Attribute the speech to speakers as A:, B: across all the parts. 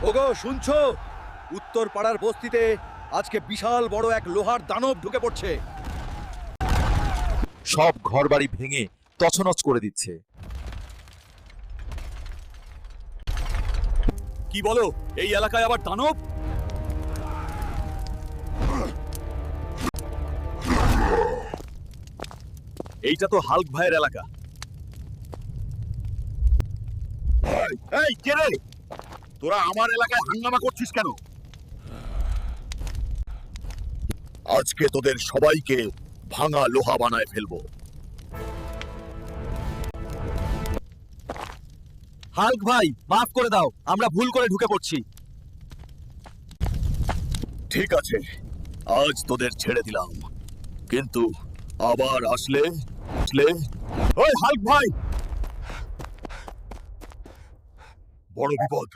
A: ওগো শুনছো? উত্তর পাড়ার বস্তিতে আজকে বিশাল বড় এক লোহার দানব ঢুকে পড়ছে।
B: সব ঘরবাড়ি ভেঙে তছনছ করে দিচ্ছে।
A: কি বলো, এই এলাকায় আবার দানব? এইটা তো হাল্ক ভাইয়ের এলাকা। এই কে রে? তোরা আমার এলাকায় হাঙ্গামা করছিস কেন? আজকে তোদের সবাইকে ভাঙা লোহা বানায় ফেলবো।
B: হাল্ক ভাই, মাফ করে দাও, আমরা ভুল করে ঢুকে পড়ছি।
A: ঠিক আছে, আজ তোদের ছেড়ে দিলাম, কিন্তু আবার আসলে ওই হাল্ক ভাই, বড় বিপদ।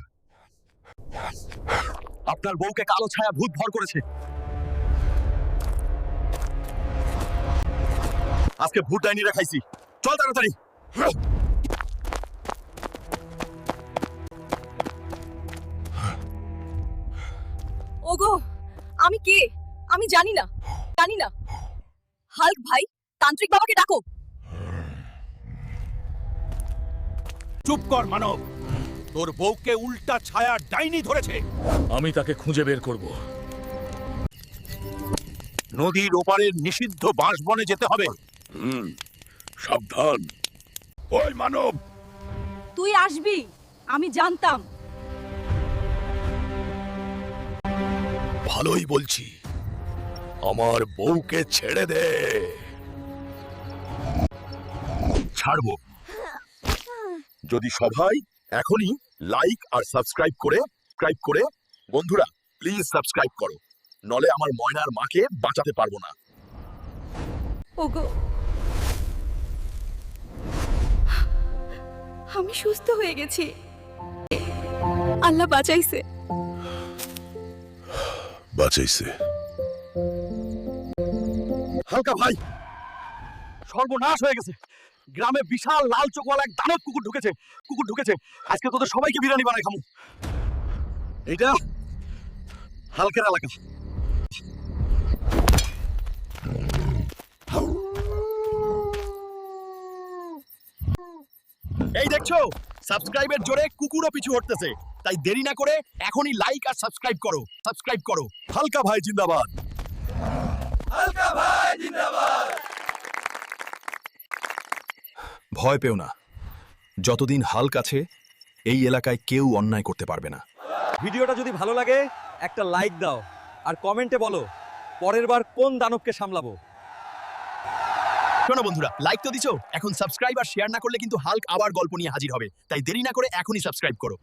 A: আপনার বউকে কালো ছায়া ভূত ভর করেছে। আজকে ভূত ডাইনি রাখাইছি, চল তাড়াতাড়ি।
C: ওগো, আমি কে? আমি জানি না। হাল্ক ভাই, তান্ত্রিক বাবাকে ডাকো।
A: চুপ কর মানব, তোর বউকে উল্টা ছায়া ডাইনি ধরেছে। আমি তাকে খুঁজে বের করব। নদীর ওপারের নিষিদ্ধ বাঁশবনে যেতে হবে। সাবধান। ওই মানব,
C: তুই আসবি, আমি জানতাম।
A: ভালোই বলছি, আমার বউকে ছেড়ে দে। ছাড়বো যদি সবাই এখনই লাইক আর সাবস্ক্রাইব করে বন্ধুরা প্লিজ সাবস্ক্রাইব করো, নলে আমার ময়নার মাকে বাঁচাতে পারবো না।
C: ওগো, আমি সুস্থ হয়ে গেছি। আল্লাহ বাঁচাইছে।
A: হালকা ভাই, সর্বনাশ হয়ে গেছে। গ্রামে বিশাল লাল চোখওয়ালা এক দানব কুকুর ঢুকেছে। আজকে তোদের সবাইকে বিরিয়ানি বানাই খামু। এইটা হালকের এলাকা। এই দেখছো, সাবস্ক্রাইবের জোরে কুকুরও পিছু হটতেছে। তাই দেরি না করে এখনই লাইক আর সাবস্ক্রাইব করো। হালকা ভাই জিন্দাবাদ।
D: ভয় পেও না, যতদিন হাল্ক আছে এই এলাকায় কেউ অন্যায় করতে পারবে না।
E: ভিডিওটা যদি ভালো লাগে একটা লাইক দাও আর কমেন্টে বলো পরের বার কোন দানবকে সামলাবো।
A: শোনো বন্ধুরা, লাইক তো দিছো, এখন সাবস্ক্রাইব আর শেয়ার না করলে কিন্তু হাল্ক আবার গল্প নিয়ে হাজির হবে। তাই দেরি না করে এখনই সাবস্ক্রাইব করো।